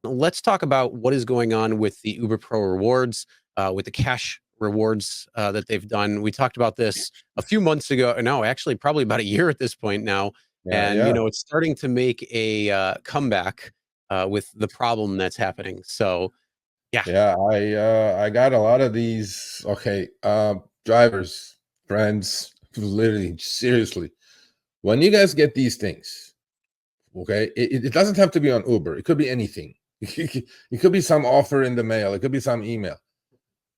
Let's talk about what is going on with the Uber Pro rewards, with the cash rewards that they've done. We talked about this a few months ago. No, actually, probably about a year at this point now. And, Yeah. it's starting to make a comeback with the problem that's happening. So, yeah. Yeah, I got a lot of these. Okay, drivers, friends, literally, seriously. When you guys get these things, okay, it doesn't have to be on Uber. It could be anything. It could be some offer in the mail. It could be some email.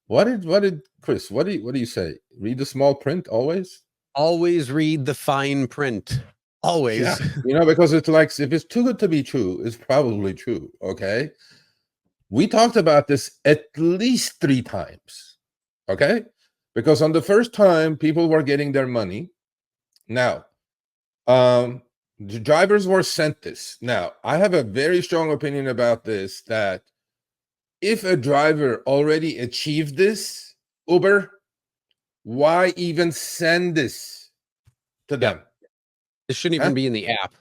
What did Chris? What do you say? Read the small print always. Always read the fine print. Always. Yeah, because it's like if it's too good to be true, it's probably true. Okay. We talked about this at least 3 times, okay? Because on the first time, people were getting their money. Now, the drivers were sent this. Now, I have a very strong opinion about this, that if a driver already achieved this, Uber, why even send this to them? This shouldn't even be in the app.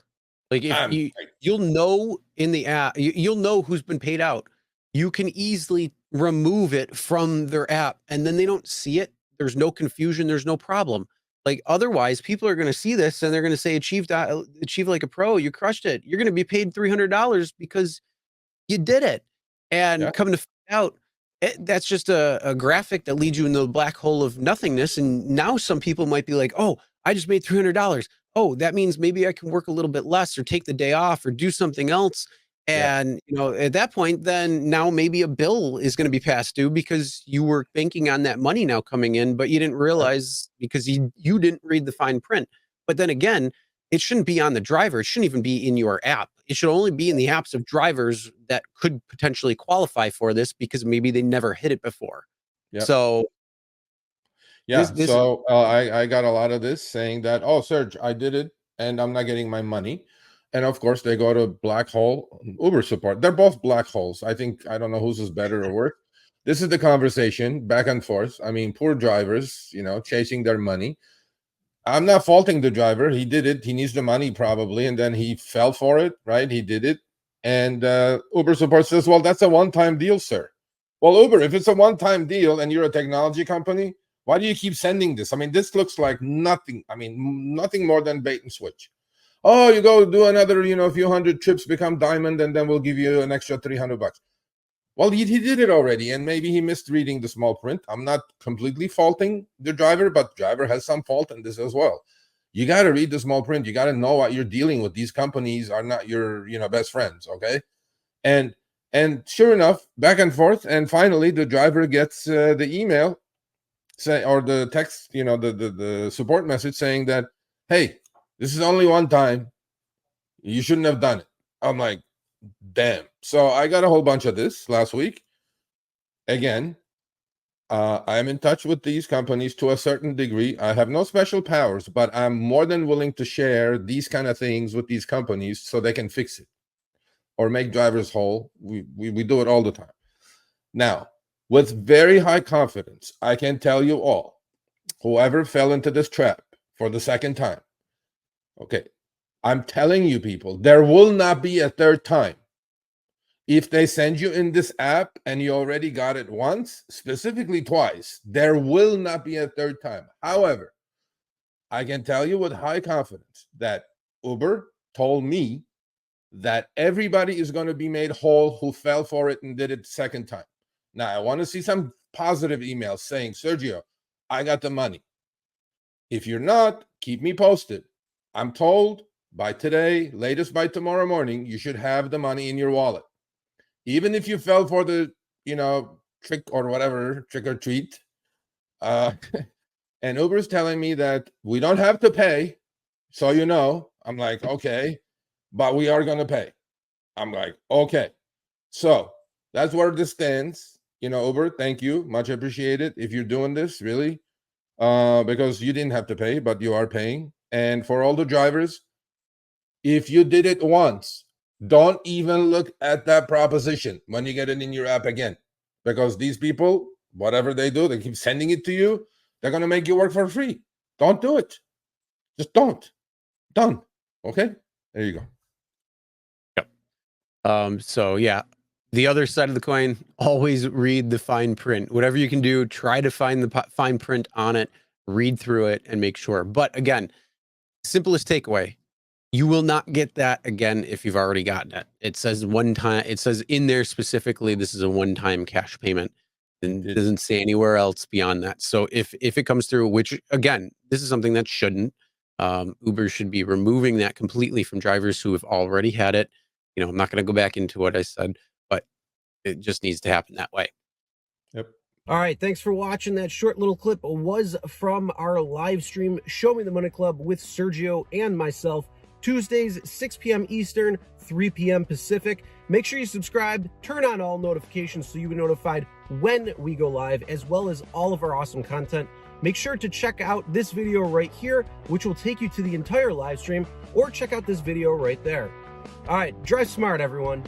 Like, if you'll know in the app, you'll know who's been paid out. You can easily remove it from their app, and then they don't see it. There's no confusion. There's no problem. Like, otherwise, people are going to see this and they're going to say, achieve like a pro. You crushed it. You're going to be paid $300 because you did it. And coming to find out, that's just a graphic that leads you into the black hole of nothingness. And now some people might be like, oh, I just made $300. Oh, that means maybe I can work a little bit less or take the day off or do something else. And, at that point, then now maybe a bill is going to be past due because you were banking on that money now coming in, but you didn't realize because you didn't read the fine print. But then again, it shouldn't be on the driver. It shouldn't even be in your app. It should only be in the apps of drivers that could potentially qualify for this because maybe they never hit it before. So, I got a lot of this saying that, oh, Serge, I did it and I'm not getting my money. And of course, they go to black hole Uber support. They're both black holes. I don't know whose is better or worse. This is the conversation back and forth. I mean, poor drivers, chasing their money. I'm not faulting the driver. He did it. He needs the money probably. And then he fell for it, right? He did it. And Uber support says, well, that's a one-time deal, sir. Well, Uber, if it's a one-time deal and you're a technology company, why do you keep sending this? I mean, this looks like nothing. I mean, nothing more than bait and switch. Oh, you go do another, few hundred trips, become diamond, and then we'll give you an extra $300. Well, he did it already, and maybe he missed reading the small print. I'm not completely faulting the driver, but the driver has some fault in this as well. You got to read the small print. You got to know what you're dealing with. These companies are not your, best friends, okay? And sure enough, back and forth, and finally the driver gets the email or the text, the support message saying that, hey, this is only one time. You shouldn't have done it. I'm like, damn. So I got a whole bunch of this last week. Again, I'm in touch with these companies to a certain degree. I have no special powers, but I'm more than willing to share these kind of things with these companies so they can fix it or make drivers whole. We do it all the time. Now, with very high confidence, I can tell you all, whoever fell into this trap for the second time, okay, I'm telling you people, there will not be a third time. If they send you in this app and you already got it once, specifically twice, there will not be a third time. However, I can tell you with high confidence that Uber told me that everybody is going to be made whole who fell for it and did it the second time. Now, I want to see some positive emails saying, Sergio, I got the money. If you're not, keep me posted. I'm told by today, latest by tomorrow morning, you should have the money in your wallet. Even if you fell for the, trick or whatever, trick or treat. And Uber's telling me that we don't have to pay. So, I'm like, okay, but we are going to pay. I'm like, okay. So that's where this stands. Uber, thank you. Much appreciated. If you're doing this, really, because you didn't have to pay, but you are paying. And for all the drivers, if you did it once, don't even look at that proposition when you get it in your app again, because these people, whatever they do, they keep sending it to you. They're going to make you work for free. Don't do it. Just don't. Done. Okay? There you go. Yep. So yeah, the other side of the coin, always read the fine print. Whatever you can do, try to find the fine print on it, read through it, and make sure. But again, simplest takeaway, you will not get that again if you've already gotten it. It says one time, it says in there specifically, this is a one-time cash payment, and it doesn't say anywhere else beyond that. So if it comes through, which again, this is something that shouldn't, Uber should be removing that completely from drivers who have already had it. You know, I'm not going to go back into what I said, but it just needs to happen that way. Yep. All right, thanks for watching. That short little clip was from our live stream, Show Me the Money Club with Sergio and myself, Tuesdays, 6 p.m. Eastern, 3 p.m. Pacific. Make sure you subscribe, turn on all notifications so you get notified when we go live, as well as all of our awesome content. Make sure to check out this video right here, which will take you to the entire live stream, or check out this video right there. All right, drive smart, everyone.